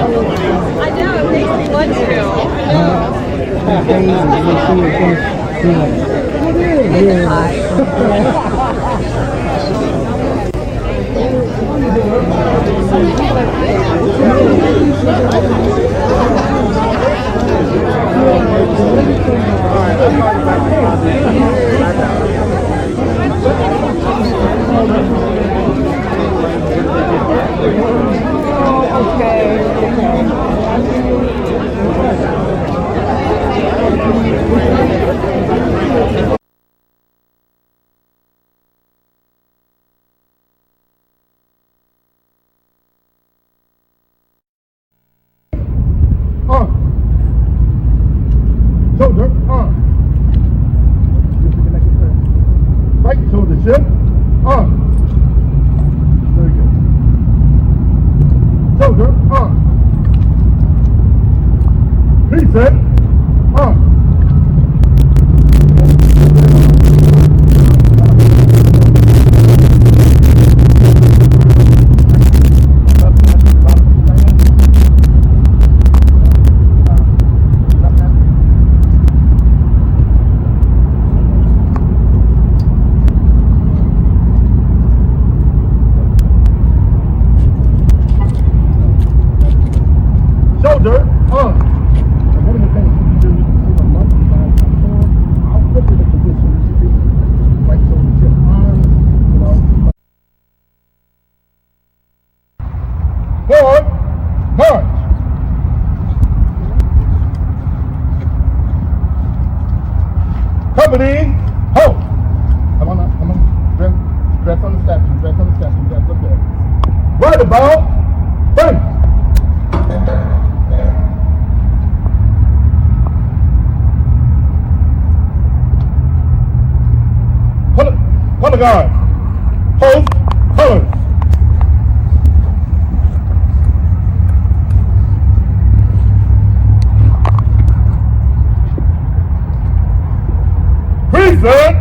I know, it makes me want to. Shoulder arm. Right shoulder shift. Arm. Very good. Shoulder arm. Reset. Arm. Shoulder arm. And one of the things you do is see my muscle side come forward. I'll put it in the position you should be. Right shoulder shift arm. Forward. March. Company. Hold. Come on up. Come on. Dress on the statue. Dress on the statue. Dress up there. Right about. Face. Color guard. Post colors. Present.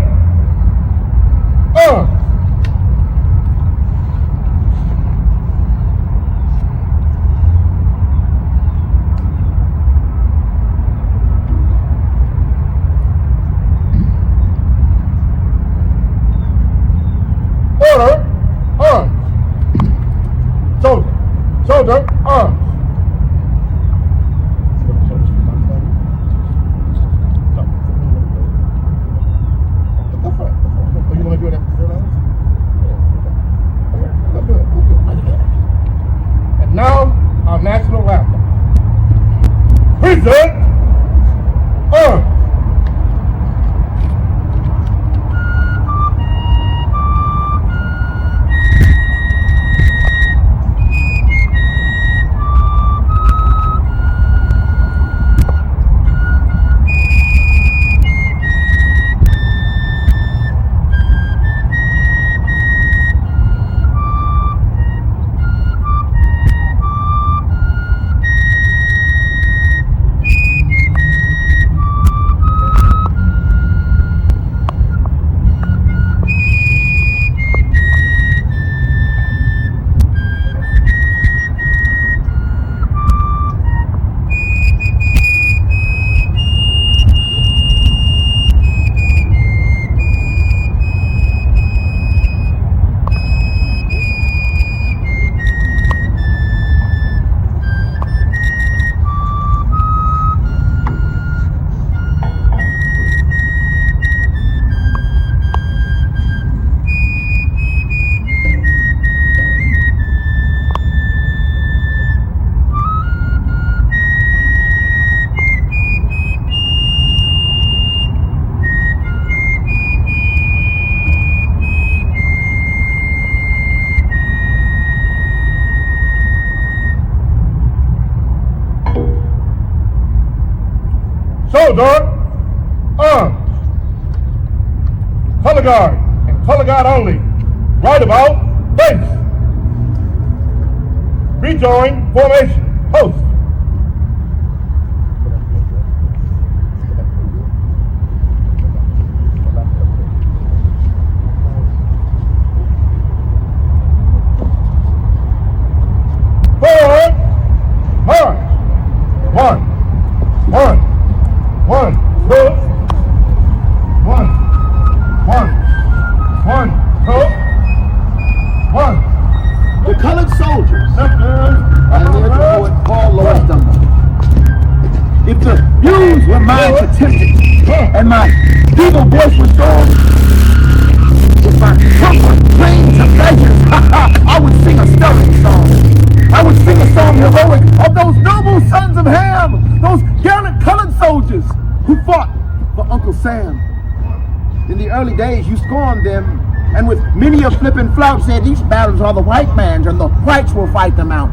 Arms. Order, arms. Shoulder, shoulder, arms. You want to do it after 4 hours? And now, our national anthem. Present, arms. Shoulder, arms. Color guard and color guard only. Right about, face. Rejoin formation, post. Forward, march. and my feeble voice was gone, with my comfort, plains, and pleasures, I would sing a stirring song. I would sing a song heroic of those noble sons of Ham, those gallant colored soldiers who fought for Uncle Sam. In the early days, you scorned them, and with many a flippant flout said these battles are the white man's, and the whites will fight them out.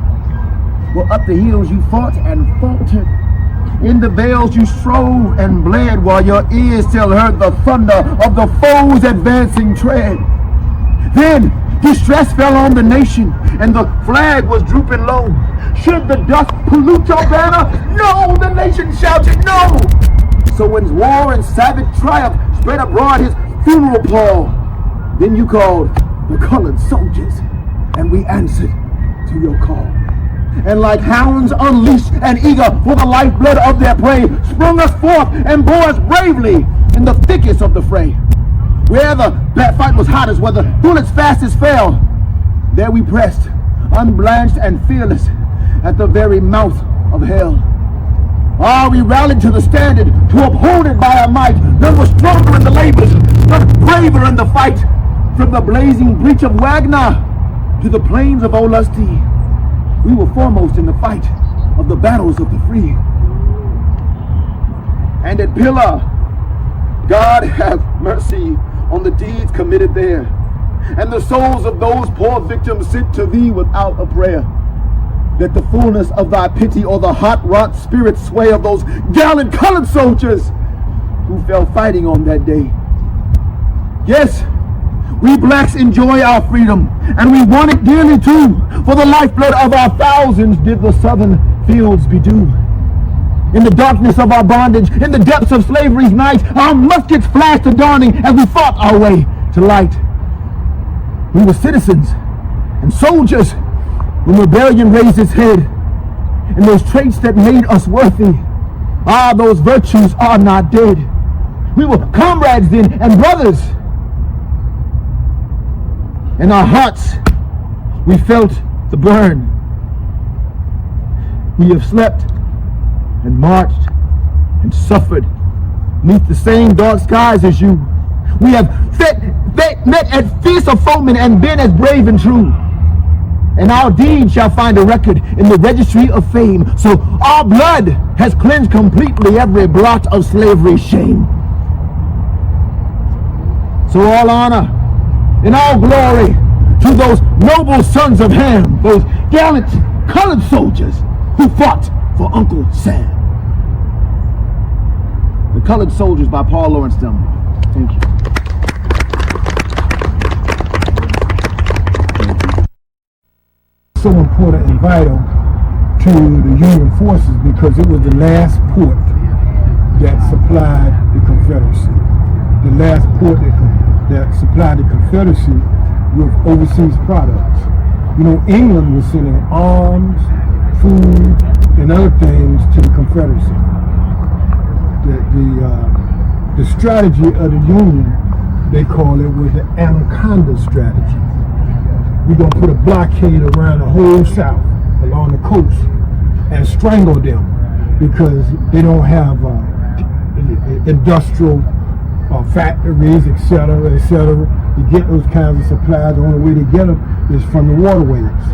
Well, up the hills you fought and faltered. In the vales you strove and bled, while your ears still heard the thunder of the foe's advancing tread. Then distress fell on the nation, and the flag was drooping low. Should the dust pollute your banner? No, the nation shouted no. So when war and savage triumph spread abroad his funeral pall, then you called the colored soldiers, and we answered to your call. And like hounds unleashed and eager for the lifeblood of their prey, sprung us forth and bore us bravely in the thickest of the fray. Where the fight was hottest, where the bullets fastest fell, there we pressed, unblanched and fearless, at the very mouth of hell. We rallied to the standard, to uphold it by our might. None was stronger in the labors, none braver in the fight. From the blazing breach of Wagner to the plains of Olustee, we were foremost in the fight of the battles of the free. And at Pillar, God have mercy on the deeds committed there, and the souls of those poor victims sent to thee without a prayer. That the fullness of thy pity or the hot wrought spirit sway of those gallant colored soldiers who fell fighting on that day. Yes, we blacks enjoy our freedom, and we want it dearly too, for the lifeblood of our thousands did the southern fields bedew. In the darkness of our bondage, in the depths of slavery's night, our muskets flashed a dawning as we fought our way to light. We were citizens and soldiers when rebellion raised its head, and those traits that made us worthy, those virtues are not dead. We were comrades then and brothers. In our hearts, we felt the burn. We have slept and marched and suffered beneath the same dark skies as you. We have met at fiercer foemen and been as brave and true. And our deeds shall find a record in the registry of fame. So our blood has cleansed completely every blot of slavery's shame. So all honor and all glory to those noble sons of Ham, those gallant colored soldiers who fought for Uncle Sam. The Colored Soldiers by Paul Lawrence Dunbar. Thank you. So important and vital to the Union forces because it was the last port that supplied the Confederacy. The last port that supplied the Confederacy with overseas products. You know, England was sending arms, food, and other things to the Confederacy. The strategy of the Union, they call it, was the Anaconda strategy. We're going to put a blockade around the whole South, along the coast, and strangle them because they don't have industrial factories, etc., etc. To get those kinds of supplies, the only way to get them is from the waterways.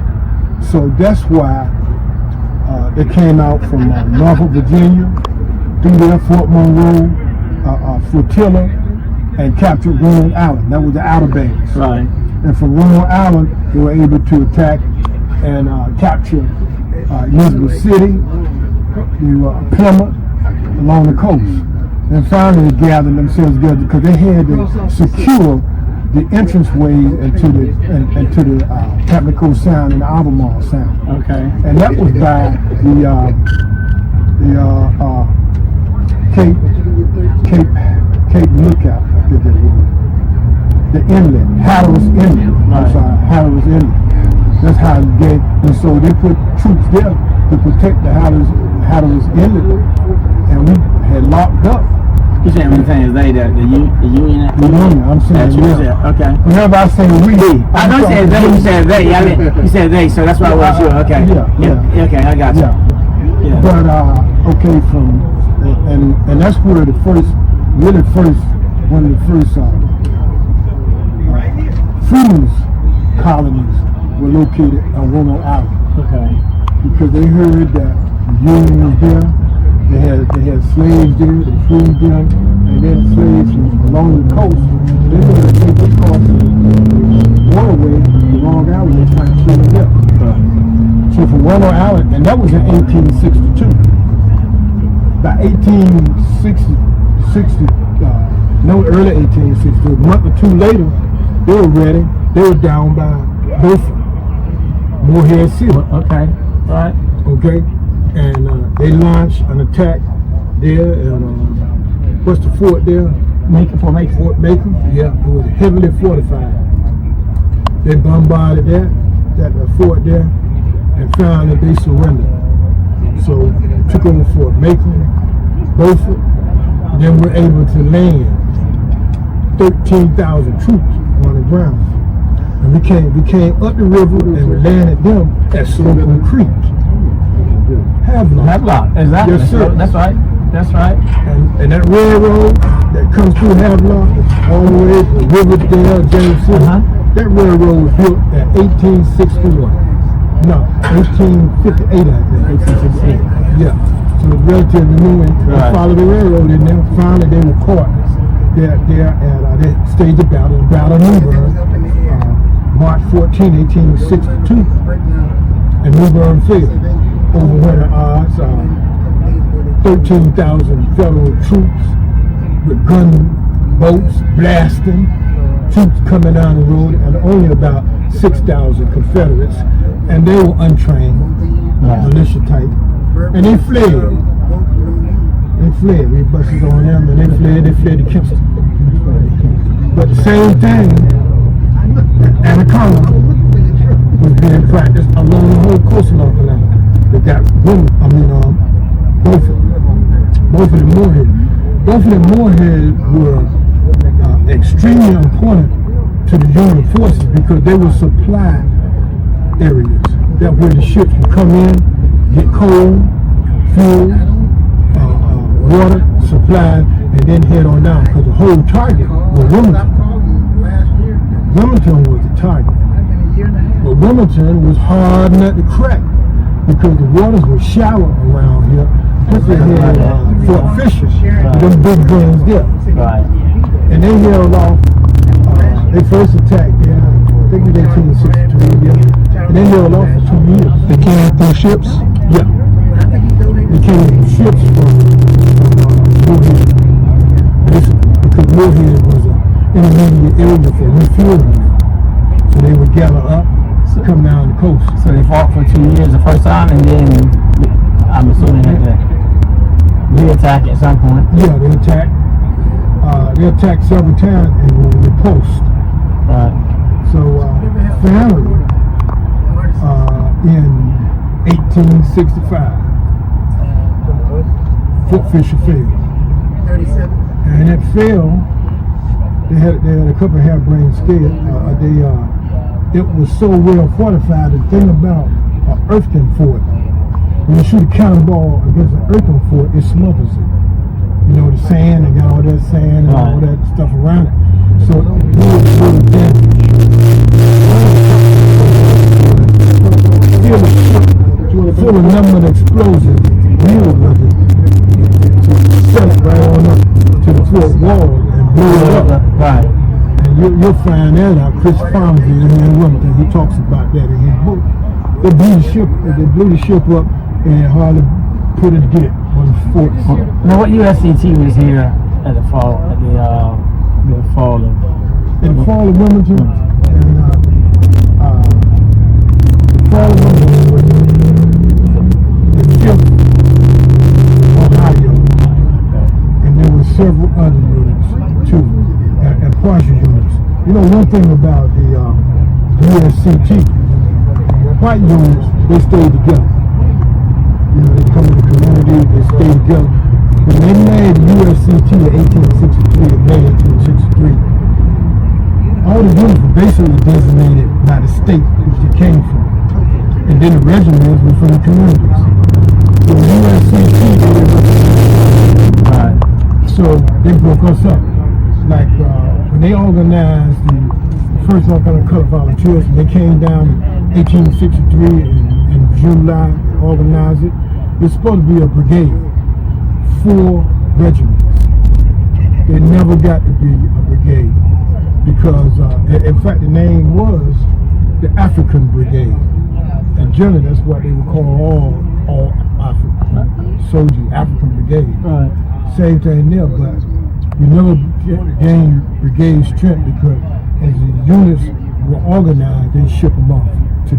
So that's why they came out from Norfolk, Virginia, through there, Fort Monroe, flotilla, and captured Roanoke Island. That was the Outer Banks. Right. And from Roanoke Island, they were able to attack and capture Elizabeth City, Plymouth, along the coast. And finally they gathered themselves together because they had to secure the entranceway into the Pamlico Sound and the Albemarle Sound. Okay. And that was by Cape Lookout, I think it was. The inlet, Hatteras Inlet. I'm sorry, Hatteras Inlet. That's how it gave. And so they put troops there to protect the Hatteras Inlet. And we had locked up. You're saying when you're saying they, the Union? The Union, I'm saying we. Okay. Whenever I say we. I don't say they, you said they. I mean, you said they, so that's why I was sure. Okay. Yeah. Okay, I got you. Yeah. But, okay, and that's where the first really one of the first freedmen's colonies were located on Roanoke Island. Okay. Because they heard that the Union was there. They had slaves there, they freed them, and then slaves from along the coast. They were going to take us across the waterway to Long Island. They trying to shoot them up. So from Roanoke Island, and that was in 1862. By 1860, early 1860, a month or two later, they were ready. They were down by Beaufort, Morehead City. Okay, right. Okay, and they launched an attack there, and what's the fort there? Fort Macon. Yeah, it was heavily fortified. They bombarded that fort there, and found that they surrendered. So they took over Fort Macon, Beaufort, and then were able to land 13,000 troops on the ground. And we came up the river and we landed them at Slocum Creek. Havelock. Exactly. Yes, sir. That's right. And that railroad that comes through Havelock all the way to Riverdale, James City, that railroad was built at 1861. No, 1858, I think. 1868. Yeah. So it's relatively new, and they followed the railroad, and then finally they were caught there at that stage of battle, the Battle of Newburgh, March 14, 1862. And Newburgh fell. Overwhelming odds, 13,000 federal troops with gunboats blasting, troops coming down the road, and only about 6,000 Confederates, and they were untrained, militia type, and they fled. We busted on them, and they fled to Kingston. But the same thing, Anaconda was being practiced along the whole coast of North Carolina. They got both of the Moorhead. Both of the Moorhead were extremely important to the Union forces because they were supply areas. That where the ships would come in, get coal, fuel, water, supply, and then head on down. Because the whole target was Wilmington. Wilmington was the target. But Wilmington was hard nut to crack because the waters were shallow around here. Plus they had Fort Fisher, them big guns there. Right. And they held off. They first attacked there, I think in 1863, and they held off for 2 years. They came through ships? Yeah. They came through ships from Moorhead. Because Moorhead was an intermediate area for refueling. So they would gather up, come down the coast. So they fought for 2 years the first time, and then I'm assuming that they attacked at some point. Yeah, they attacked. They attacked several times and were repulsed. Right. So finally, in 1865, Fort Fisher fell. And it fell. They had a couple of harebrained scares. It was so well fortified. The thing about an earthen fort, when you shoot a cannonball against an earthen fort, it smothers it. You know, the sand, they got all that sand and all that stuff around it. So it was really damaged. Full of number of explosives, real with it. So it set right on up to the fort wall and blew it up. Right. And you'll find that out. Chris Farmsby in Wilmington, he talks about that in his book. They blew the ship up and hardly put it together on the forts. Now, what USCT was here at the fall of In the fall of Wilmington, and the fall of Wilmington was the 5th Ohio, and there were several other units too, and partial units. You know, one thing about the USCT, white units, they stayed together. You know, they come in the community, they stay together. When they made the USCT in 1863, in May 1863, all the units were basically designated by the state which they came from. And then the regiments were from the communities. So the USCT, so they broke us organized the first North Carolina Colored Volunteers. And they came down in 1863 in July, organized it. It's supposed to be a brigade, 4 regiments. It never got to be a brigade because, in fact, the name was the African Brigade. And generally, that's what they would call all African soldiers, African Brigade. Right. Same thing there, but you never gained brigade strength because as the units were organized, they ship them off to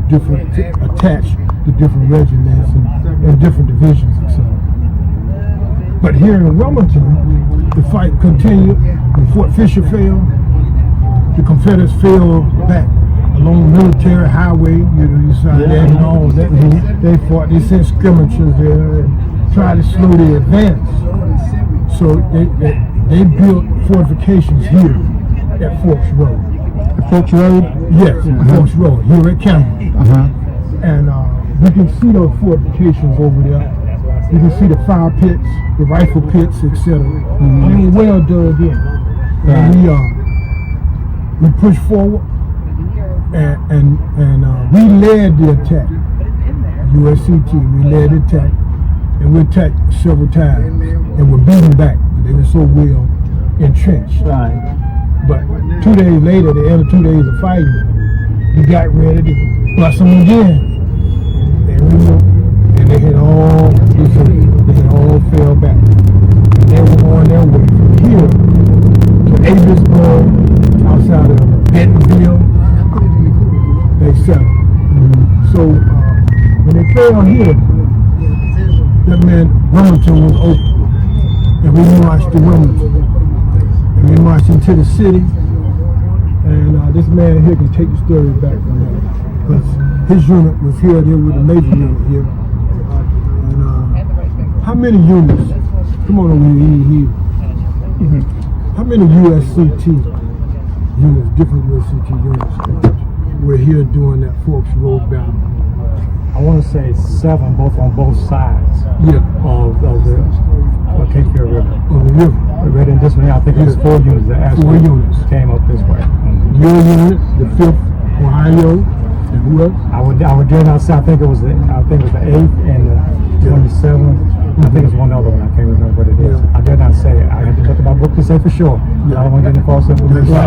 attach to different regiments and different divisions and so on. But here in Wilmington, the fight continued. When Fort Fisher fell, the Confederates fell back along the military highway, you saw that and all that. They fought, they sent skirmishers there and tried to slow their advance. So they built fortifications here at Forks Road. Forks Road? Yes, Forks Road, here at Cameron. And you can see those fortifications over there. You can see the fire pits, the rifle pits, etc. I mean, well dug in. And we pushed forward, and we led the attack. USCT, we led the attack, and we attacked several times, and were beaten back. They were so well entrenched. Right. But 2 days later, the end of 2 days of fighting, we got ready to bust them again. And they had all fell back. And they were on their way from here to Abelsburg, outside of Bentonville, etc. So when they fell here, that meant Wilmington was open. And we marched to Wilmington. And we marched into the city. And this man here can take the story back from that. Because his unit was here, they were the major unit here. And how many units? Come on over here. How many USCT units, different USCT units, were here during that Forks Road battle? I want to say 7, both on both sides of the Cape Fear River. Of the river. Right in this way, I think it was 4 units that actually came up this way. Your unit, the 5th Ohio, and who else? I would dare not say. I think it was the 8th and the 27th. I think it's one other one. I can't remember what it is. I dare not say it. I had to look at my book to say for sure. I don't want to get false information. And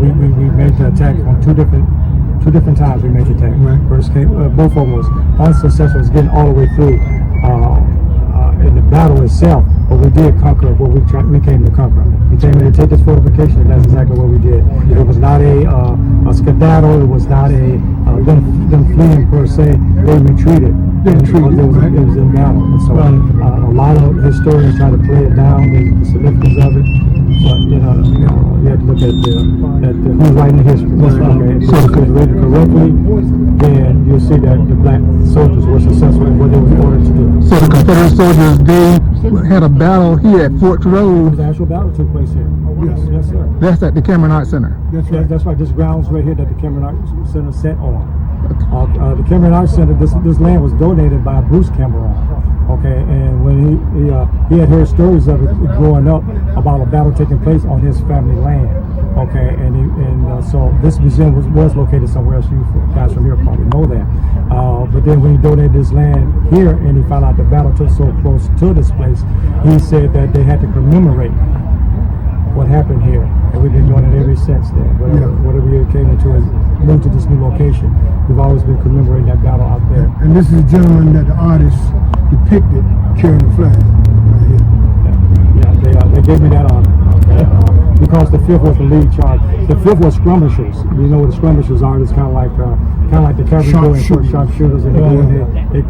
we made the attack on two different times. We made the attack. First came, both of them was unsuccessful. It was getting all the way through in the battle itself, but we did conquer what we came to conquer. We came in to take this fortification, and that's exactly what we did. It was not a skedaddle. It was not them fleeing per se. They retreated. It was in battle. And so a lot of historians try to play it down, the significance of it. But you have to look at who's writing the history. Okay, so if it's written correctly, then you'll see that the black soldiers were successful in what they were ordered to do. So the Confederate soldiers, they had a battle here at Forks Road. The actual battle took place here. Yes, sir. That's at the Cameron Arts Center. That's right. This grounds right here that the Cameron Arts Center set on. The Cameron Arts Center, this land was donated by Bruce Cameron. Okay, and when he had heard stories of it growing up about a battle taking place on his family land. Okay, and so this museum was located somewhere else. You guys from here probably know that. But then when he donated this land here, and he found out the battle took so close to this place, he said that they had to commemorate what happened here, and we've been doing it ever since then. Whatever year came into it, moved to this new location, we've always been commemorating that battle out there. And this is a gentleman that the artist depicted carrying the flag right here. They gave me that honor. Because the 5th was the lead charge. The 5th was skirmishers. You know what the skirmishers are? It's kind of like the cavalry and sharpshooters, and they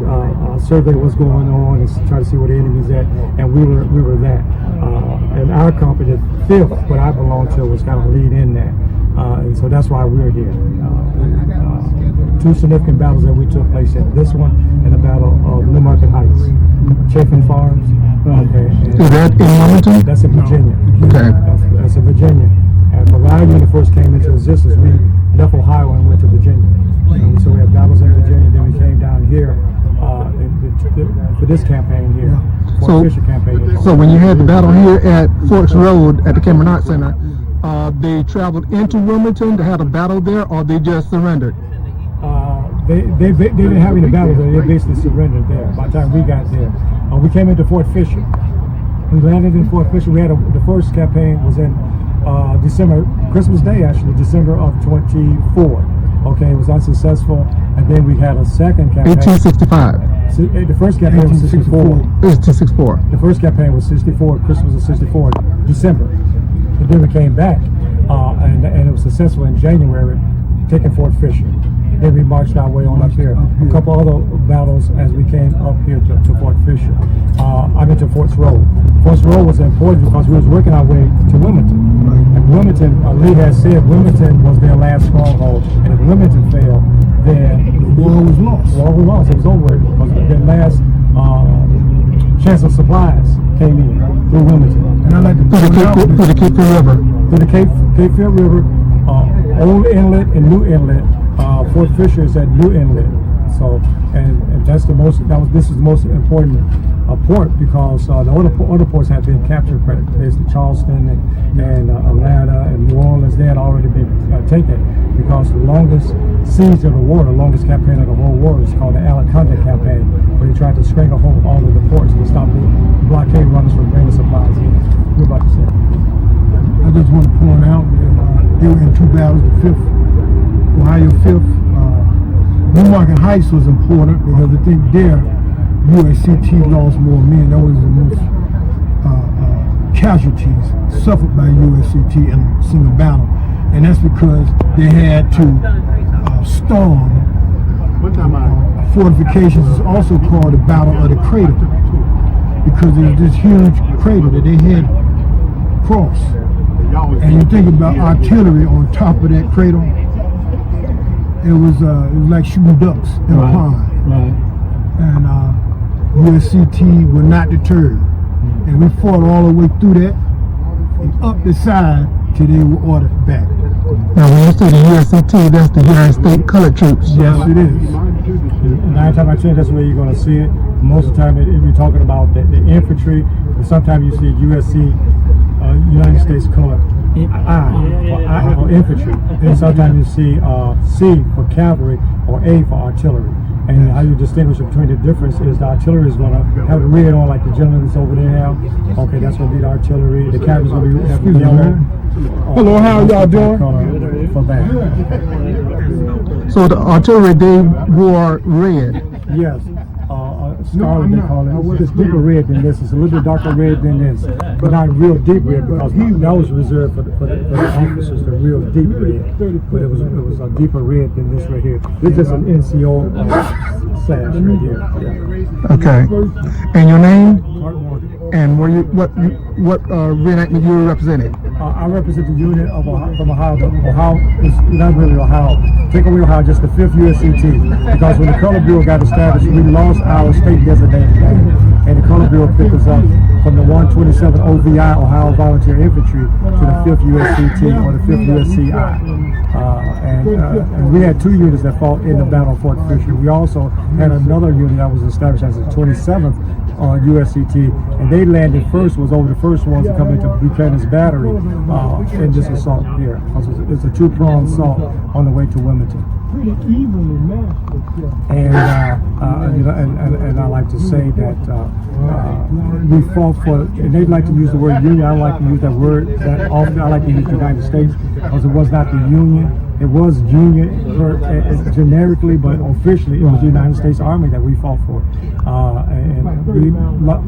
survey what's going on and try to see where the enemy's at. And we were that. And our company, the 5th, what I belong to, was kind of lead in that. And so that's why we're here. 2 significant battles that we took place in. This one and the Battle of New Market Heights. Chafin Farms. Okay. Is that in Wilmington? That's in Virginia. Okay. That's in Virginia. And when our unit first came into existence, we left Ohio and went to Virginia. And so we have battles in Virginia. Then we came down here. The for this campaign here, Fort So- Fisher campaign. So when you had the battle here at Forks Road at the Cameron Arts Center, they traveled into Wilmington to have a battle there, or they just surrendered? They didn't have any battles there. They basically surrendered there. By the time we got there, we came into Fort Fisher. We landed in Fort Fisher. We had the first campaign was in December, Christmas Day actually, December of 24. Okay, it was unsuccessful, and then we had a second campaign. 1865. The first campaign was 64. 1864. The first campaign was 64, Christmas of 64, December. And then we came back, and it was successful in January, taking Fort Fisher. Then we marched our way on up here. A couple other battles as we came up here to Fort Fisher. I mean to Forts Road. Forts Road was important because we was working our way to Wilmington. And Wilmington, Lee had said Wilmington was their last stronghold. And if Wilmington failed, then the war was lost. The war was lost. It was over because their last chance of supplies came in through Wilmington. And I like to Through the Cape Fear River. Through the Cape Fear River, Old Inlet and New Inlet. Fort Fisher is at New Inlet, so and that's the most. This is the most important port because the other ports have been captured. Basically, Charleston and Atlanta and New Orleans, they had already been taken because the longest siege of the war, the longest campaign of the whole war, is called the Alicante campaign, where they tried to stranglehold all of the ports to stop the blockade runners from bringing supplies in. You're about to say? I just want to point out that they were in two battles. The 5th, Ohio 5th. Newmarket Heights was important because I think there USCT lost more men. That was the most casualties suffered by USCT in a single battle. And that's because they had to storm fortifications. It's also called the Battle of the Crater because there's this huge crater that they had crossed. And you think about artillery on top of that crater. It was like shooting ducks in a pond. Right. And USCT were not deterred. And we fought all the way through that and up the side till they were ordered back. Now, when you say the USCT, that's the United States Colored Troops. Yes, it is. 9 times out of 10, that's where you're going to see it. Most of the time, you're talking about the infantry. But sometimes you see USC, United States Colored I for infantry. And sometimes you see C for cavalry or A for artillery. And how you distinguish between the difference is the artillery is going to have the red on like the gentleman that's over there have. Okay, that's going to be the artillery. The cavalry is going to have the yellow. Hello, how y'all doing? Color for that. So the artillery, they wore red. Yes. Scarlet, they call it. It's deeper red than this. It's a little bit darker red than this, but not real deep red because that was reserved for the officers, the real deep red. But it was a deeper red than this right here. This is just an NCO sash right here. Yeah. Okay. And your name? Clark Morgan. And were you what reenactment you were representing? I represent the unit of from Ohio. Ohio is not really Ohio. Take away Ohio, just the 5th USCT. Because when the Color Bureau got established, we lost our state designated name. And the Color Bureau picked us up from the 127 OVI, Ohio Volunteer Infantry, to the 5th USCT or the 5th USCI. And we had 2 units that fought in the Battle of Fort Fisher. We also had another unit that was established as the 27th USCT, and they landed first, was over the first ones to come into Buchanan's Battery in this assault here. It's a 2-pronged assault on the way to Wilmington. And I like to say that we fought for, and they like to use the word union. I don't like to use that word that often. I like to use the United States because it was not the Union. It was Union generically, but officially it was the United States Army that we fought for. And a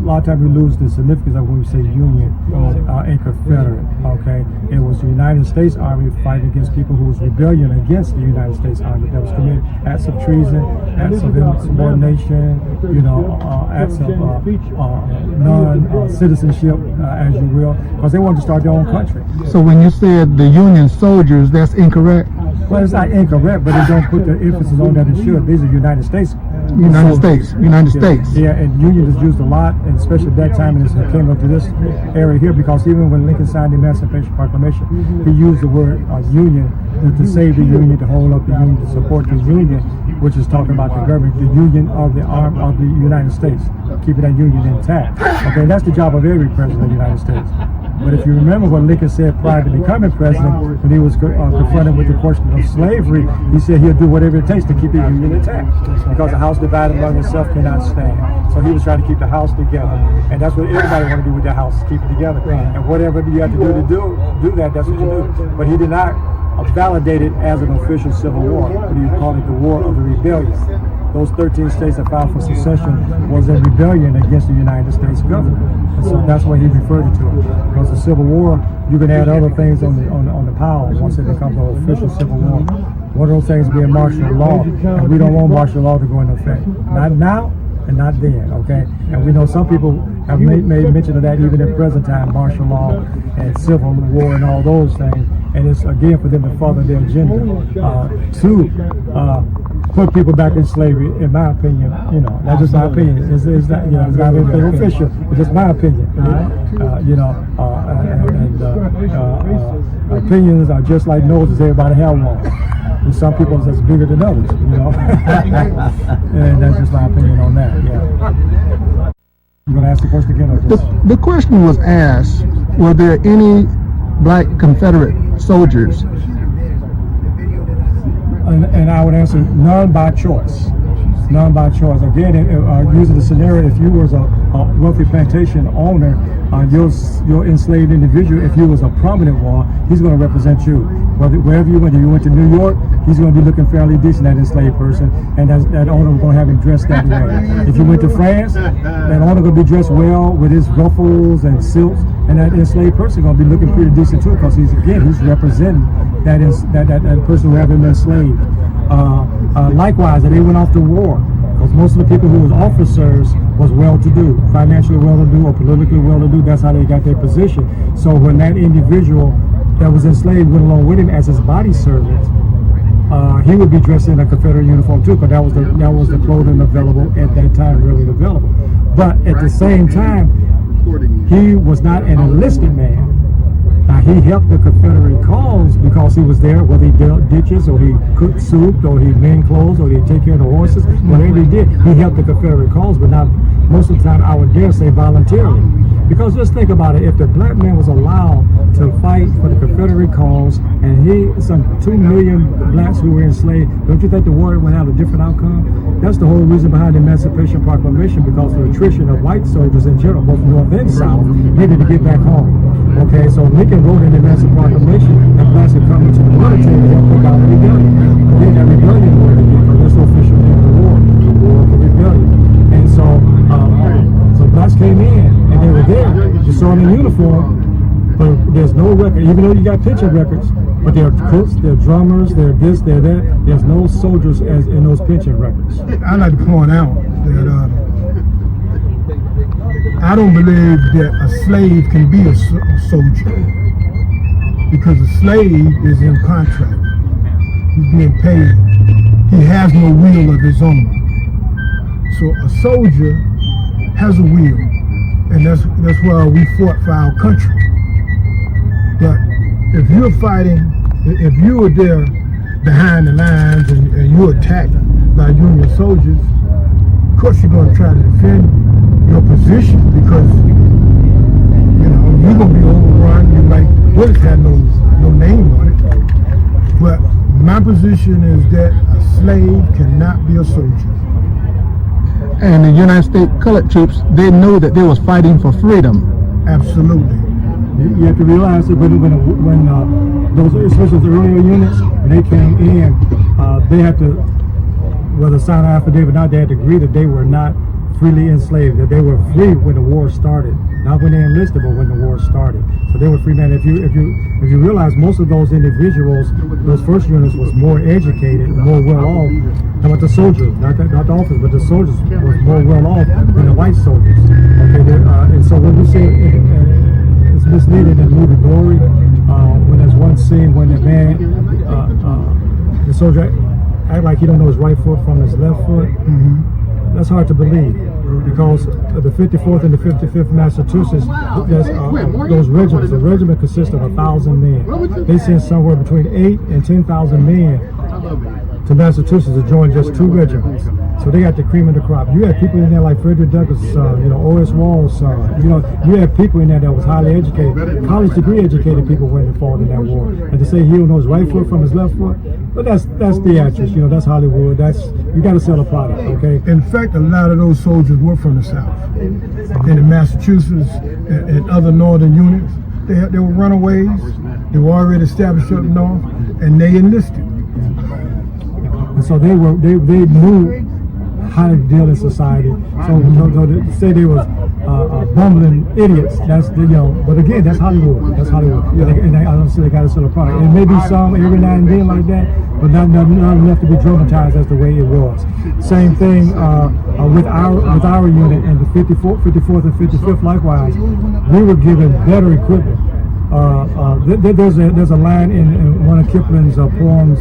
lot of times we lose the significance of when we say Union and Confederate. Okay, it was the United States Army fighting against people who was rebellion against the United States Army that was committing acts of treason, acts of insubordination, acts of non-citizenship, as you will, because they wanted to start their own country. So when you said the Union soldiers, that's incorrect? Well, it's not incorrect, but they don't put the emphasis on that it should. These are United States. United States. Yeah, and Union is used a lot, and especially at that time, and it came up to this area here, because even when Lincoln signed the Emancipation Proclamation, he used the word Union to save the Union, to hold up the Union, to support the Union, which is talking about the government, the Union of the arm of the United States. keeping that union intact. Okay, and that's the job of every president of the United States. But if you remember what Lincoln said prior to becoming president, when he was confronted with the question of slavery, he said he'll do whatever it takes to keep the union intact, because a house divided among itself cannot stand. So he was trying to keep the house together, and that's what everybody want to do with their house, keep it together. And whatever you have to do that, that's what you do. But he did not validate it as an official civil war, but he called it the War of the Rebellion. Those 13 states that filed for secession was in rebellion against the United States government. And so that's what he referred to it. Because the Civil War, you can add other things on the pile once it becomes an official Civil War. One of those things being martial law, and we don't want martial law to go into effect. Not now and not then, okay? And we know some people have made mention of that even in present time, martial law and civil war and all those things. And it's again for them to further their agenda to put people back in slavery. In my opinion, that's just my opinion. It's not, it's not anything official. It's just my opinion. Opinions are just like noses. Everybody have one. And some people are just bigger than others. And that's just my opinion on that. Yeah. You gonna ask the question again, or just? The question was asked: were there any black Confederate soldiers? And I would answer none by choice. None by choice. Again, using the scenario, if you was a wealthy plantation owner, your enslaved individual, if you was a prominent one, he's going to represent you. Wherever you went to New York, he's going to be looking fairly decent, that enslaved person, and that owner was going to have him dressed that way. If you went to France, that owner going to be dressed well with his ruffles and silks, and that enslaved person going to be looking pretty decent too, because he's representing that person who have been enslaved. Likewise, that they went off to war, because most of the people who was officers was well-to-do, financially well-to-do or politically well-to-do. That's how they got their position. So when that individual that was enslaved went along with him as his body servant, he would be dressed in a Confederate uniform too, because that was the clothing available at that time, really available. But at the same time, he was not an enlisted man. He helped the Confederate cause because he was there, whether he dug ditches or he cooked soup or he mended clothes or he take care of the horses, whatever he did, he helped the Confederate cause, but not most of the time, I would dare say, voluntarily. Because just think about it, if the black man was allowed to fight for the Confederate cause, and some 2 million blacks who were enslaved, don't you think the war would have a different outcome? That's the whole reason behind the Emancipation Proclamation, because the attrition of white soldiers in general, both North and South, needed to get back home. Okay, so Lincoln wrote in the Emancipation Proclamation that blacks would come into the military and help put down the rebellion. Again, that rebellion word again, because that's the official name of the war of the rebellion. And so blacks came in and they were there. You saw them in uniform, but there's no record, even though you got picture records, but they're cooks, they're drummers, they're this, they're that. There's no soldiers as in those picture records. I'd like to point out that I don't believe that a slave can be a soldier, because a slave is in contract. He's being paid. He has no will of his own. So a soldier has a will, and that's why we fought for our country. But if you're fighting, if you were there behind the lines and you're attacked by Union soldiers, of course you're going to try to defend your position, because you're going to be overrun. You might bullets have no name on it. But my position is that a slave cannot be a soldier. And the United States colored troops, they knew that they was fighting for freedom. Absolutely. You have to realize that when those, especially the earlier units, when they came in, they had to, whether sign an affidavit or not, they had to agree that they were not freely enslaved, that they were free when the war started, not when they enlisted, but when the war started. So they were free men. If you realize, most of those individuals, those first units was more educated, more well off. How about the soldiers? Not the officers, but the soldiers was more well off than the white soldiers. Okay, and so when we say it's misleading in the movie Glory, when there's one scene when the man, the soldier act like he don't know his right foot from his left foot. That's hard to believe, because the 54th and the 55th Massachusetts, those regiments, the regiment consists of 1,000 men. They send somewhere between 8,000 and 10,000 men to Massachusetts to join just 2 regiments. So they got the cream of the crop. You had people in there like Frederick Douglass' son, O.S. Wall's son. You had people in there that was highly educated, college degree educated people went and fought in that war. And to say he don't know his right foot from his left foot, but that's theatrics. That's Hollywood. You got to sell a product, okay? In fact, a lot of those soldiers were from the South. In the Massachusetts and other northern units, they were runaways. They were already established up north, and they enlisted. And so they knew how to deal in society. So to say they was bumbling idiots, but again, that's Hollywood. That's Hollywood. And I don't say they got to sell a product. And maybe some every now and then like that, but not enough to be dramatized as the way it was. Same thing with our unit and the 54th and 55th likewise. We were given better equipment. There's a line in one of Kipling's poems.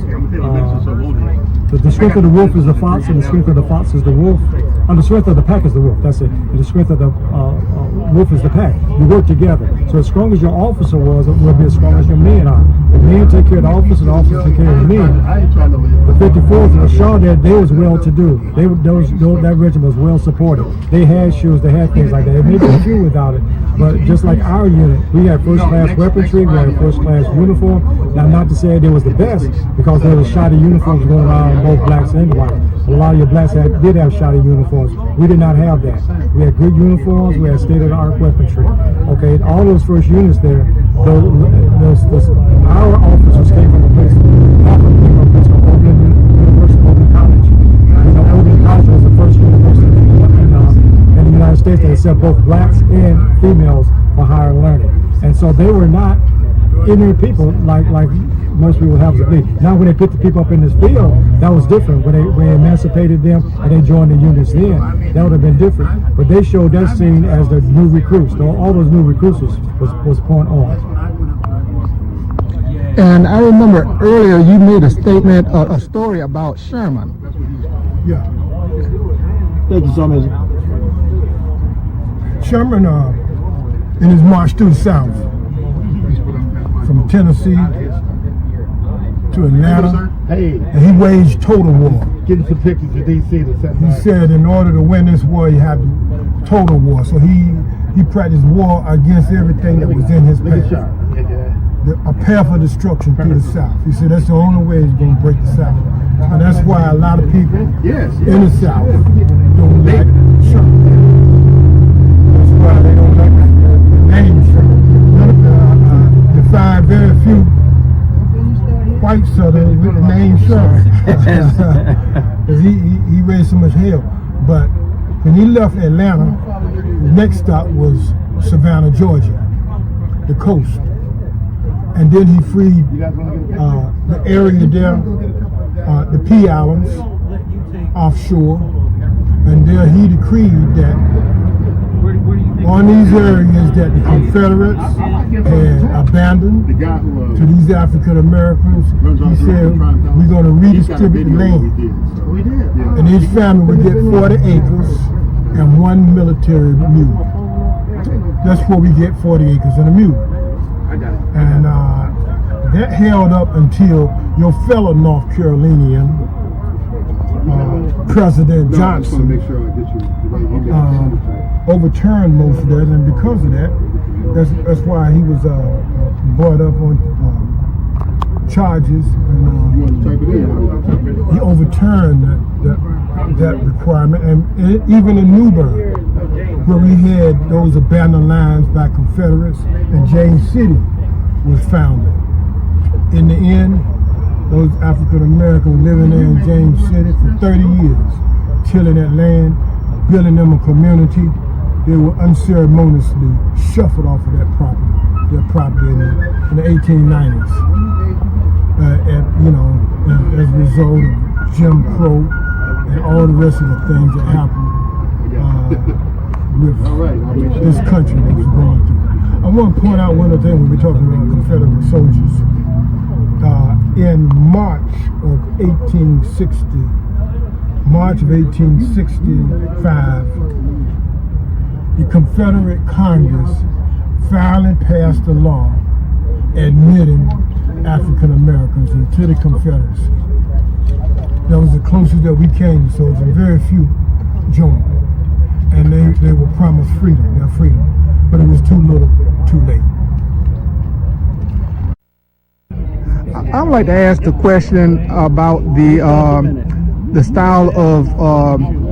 The strength of the wolf is the fox, and the strength of the fox is the wolf. And the strength of the pack is the wolf. That's it. And the strength of the wolf is the pack. You work together. So as strong as your officer was, it will be as strong as your men are. The men take care of the officer, the officer take care of the men. The 54th and the Shaw, they was well to do. That regiment was well supported. They had shoes, they had things like that. It may be a few without it. But just like our unit, we had first class weaponry, we had a first class uniform. Now, not to say they was the best, because there was shoddy uniforms going around both blacks and whites. A lot of your blacks did have shoddy uniforms. We did not have that. We had good uniforms, we had state-of-the-art weaponry. Okay, all those first units there, our officers came from a place, half of them came from a place called Oberlin College. Oberlin College was the first university in the United States that accepted both blacks and females for higher learning. And so they were not ignorant people like most people have to be. Now when they put the people up in this field, that was different. When they emancipated them and they joined the units then, that would have been different. But they showed that scene as the new recruits. All those new recruits was point on. And I remember earlier you made a statement, a story about Sherman. Yeah. Thank you so much. Sherman, in his march through the South, from Tennessee to Atlanta, and he waged total war. Getting some pictures of D.C. He said in order to win this war, you have total war. So he practiced war against everything that was in his path. A path of destruction through the South. He said that's the only way he's going to break the South. And that's why a lot of people in the South don't like Sherman. That's why they don't like the name Sherman. You find very few white Southerners with the name Sherman. Because he raised so much hell. But when he left Atlanta, the next stop was Savannah, Georgia, the coast. And then he freed the area there, the P Islands, offshore. And there he decreed that on these areas that the Confederates had abandoned to these African Americans, he said, we're going to redistribute the land. And each family would get 40 acres and 1 military mule. That's where we get 40 acres and a mule. And that held up until your fellow North Carolinian, President Johnson, overturned most of that, and because of that, that's why he was brought up on charges, and he overturned that requirement. And even in Newburgh, where we had those abandoned lines by Confederates, and James City was founded. In the end, those African Americans living there in James City for 30 years, tilling that land, building them a community, they were unceremoniously shuffled off of their property in the 1890s. As a result of Jim Crow and all the rest of the things that happened with this country that was going through. I want to point out one other thing when we're talking about Confederate soldiers. In March of 1865, the Confederate Congress finally passed a law admitting African Americans into the Confederacy. That was the closest that we came to soldiers. Very few joined. And they were promised freedom, their freedom. But it was too little, too late. I'd like to ask a question about the style of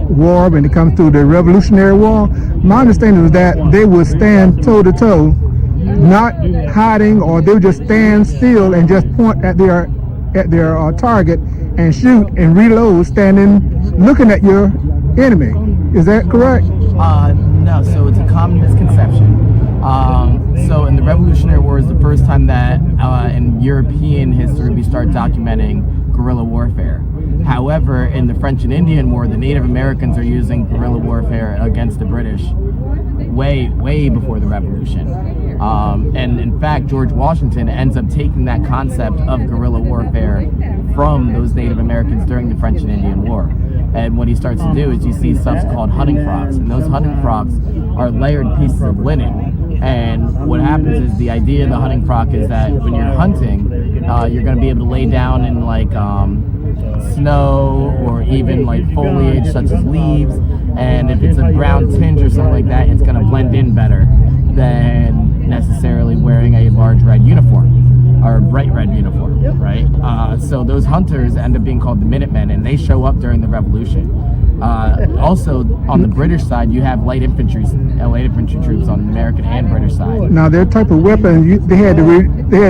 war when it comes to the Revolutionary War. My understanding is that they would stand toe to toe, not hiding, or they would just stand still and just point at their target and shoot and reload, standing looking at your enemy. Is that correct? No, so it's a common misconception. So in the Revolutionary War is the first time that in European history we start documenting guerrilla warfare. However, in the French and Indian War, the Native Americans are using guerrilla warfare against the British way before the Revolution. And in fact, George Washington ends up taking that concept of guerrilla warfare from those Native Americans during the French and Indian War. And what he starts to do is you see stuff called hunting frocks, and those hunting frocks are layered pieces of linen. And what happens is the idea of the hunting frock is that when you're hunting, you're going to be able to lay down in like snow or even like foliage such as leaves, and if it's a brown tinge or something like that, it's going to blend in better than necessarily wearing a large red uniform or bright red uniform, right? So those hunters end up being called the Minutemen, and they show up during the Revolution. Also, on the British side, you have light infantry troops on the American and British side. Now, their type of weapon, they had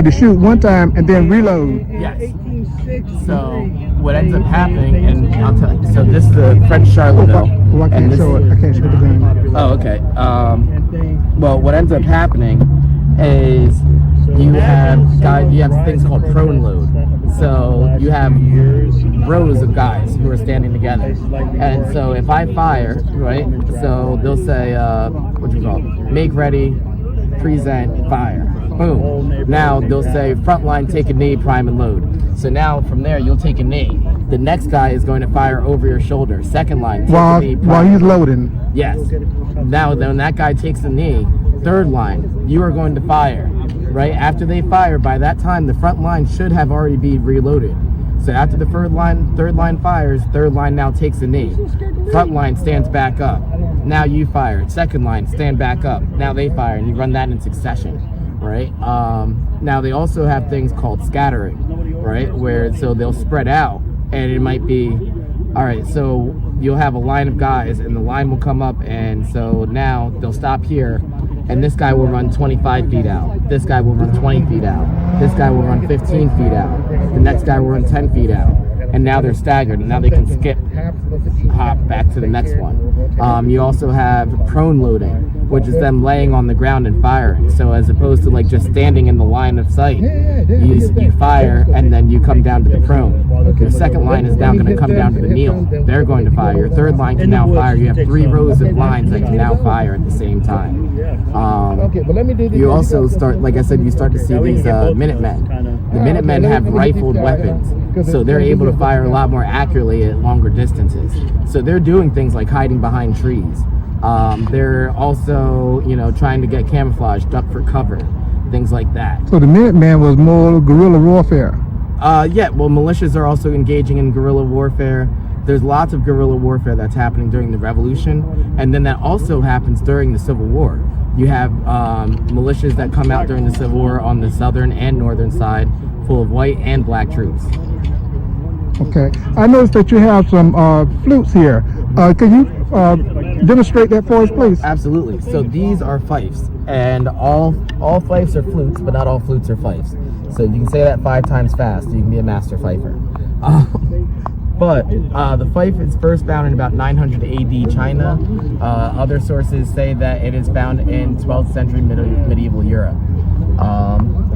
to shoot one time and then reload. Yes. So what ends up happening, and I'll tell you, so this is the French Charleville. Oh, I can't show it. I can't show the gun. Oh, okay. Well, what ends up happening is you have things called prone load. So you have rows of guys who are standing together, and so if I fire, right, so they'll say make ready, present, fire, boom. Now they'll say front line, take a knee, prime and load. So now from there you'll take a knee. The next guy is going to fire over your shoulder. Second line, take a knee, while he's loading. Yes. Now when that guy takes a knee, third line, you are going to fire. Right after they fire, by that time the front line should have already been reloaded. So after the third line fires, third line now takes a knee. Front line stands back up. Now you fire. Second line, stand back up. Now they fire, and you run that in succession, right? Now they also have things called scattering, right? Where so they'll spread out, and it might be, all right, so you'll have a line of guys, and the line will come up, and so now they'll stop here. And this guy will run 25 feet out. This guy will run 20 feet out. This guy will run 15 feet out. The next guy will run 10 feet out. And now they're staggered, and now they can hop back to the next one. You also have prone loading, which is them laying on the ground and firing. So as opposed to like just standing in the line of sight, you fire and then you come down to the prone. Your second line is now going to come down to the kneel. They're going to fire. Your third line can now fire. You have 3 rows of lines that can now fire at the same time. You also start, like I said, you start to see these Minutemen. The Minutemen have rifled weapons, so they're able to fire a lot more accurately at longer distances. So they're doing things like hiding behind trees. They're also, trying to get camouflage, duck for cover, things like that. So the Minuteman was more guerrilla warfare. Yeah, well, militias are also engaging in guerrilla warfare. There's lots of guerrilla warfare that's happening during the Revolution, and then that also happens during the Civil War. You have militias that come out during the Civil War on the southern and northern side, full of white and black troops. Okay, I noticed that you have some flutes here. Can you demonstrate that for us, please? Absolutely. So these are fifes, and all fifes are flutes, but not all flutes are fifes. So if you can say that 5 times fast, you can be a master fifer. But the fife is first found in about 900 AD China. Other sources say that it is found in 12th century medieval Europe.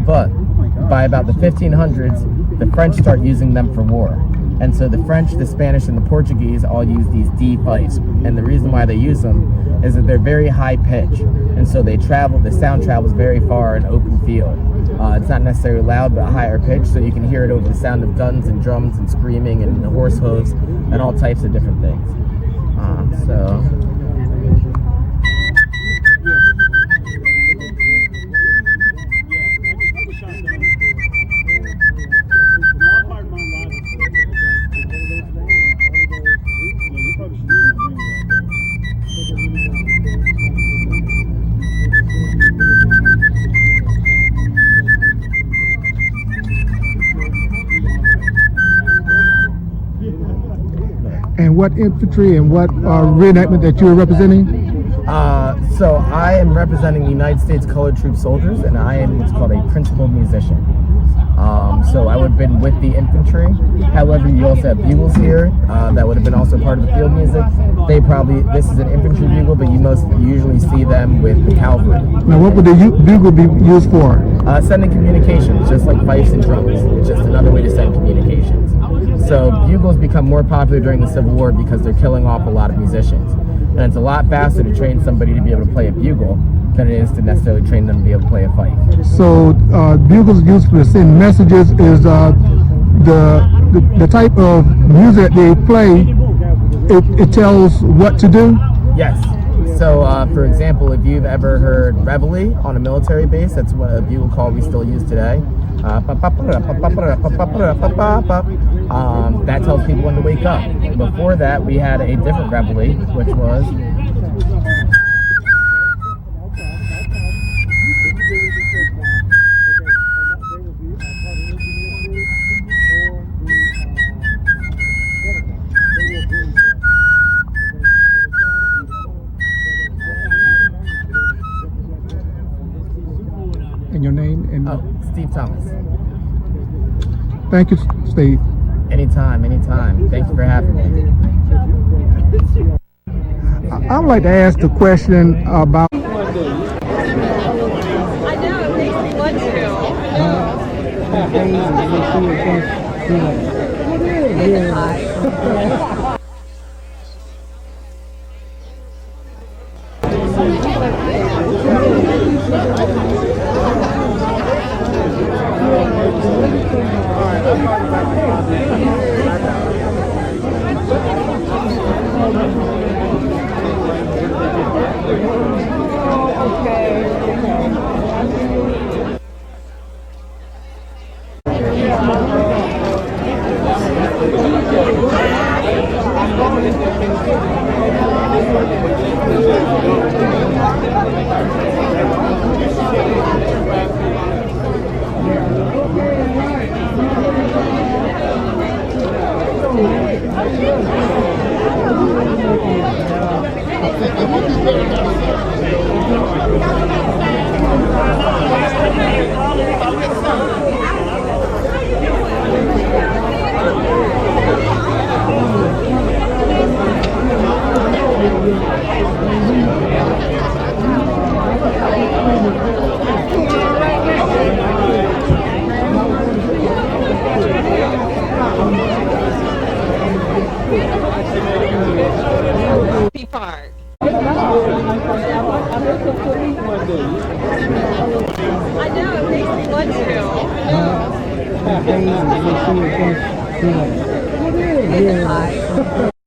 But by about the 1500s, the French start using them for war. And so the French, the Spanish, and the Portuguese all use these D fifes. And the reason why they use them is that they're very high pitch. And so the sound travels very far in open field. It's not necessarily loud, but a higher pitch, so you can hear it over the sound of guns and drums and screaming and horse hooves and all types of different things. what infantry and what reenactment that you're representing? So I am representing the United States Colored Troop Soldiers, and I am what's called a principal musician. So I would have been with the infantry. However, you also have bugles here that would have been also part of the field music. This is an infantry bugle, but you most usually see them with the cavalry. Now, what would the bugle be used for? Sending communications, just like fifes and drums. It's just another way to send communications. So bugles become more popular during the Civil War because they're killing off a lot of musicians. And it's a lot faster to train somebody to be able to play a bugle than it is to necessarily train them to be able to play a fife. So bugles used to send messages is the type of music they play, it tells what to do? Yes. So, for example, if you've ever heard reveille on a military base, that's what a bugle call we still use today. That tells people when to wake up. Before that, we had a different reveille, which was... And your name? And Steve Thomas. Thank you, Steve. Anytime. Thank you for having me. I'd like to ask a question about... I know, it makes me want to. Park. I know, it makes me want to.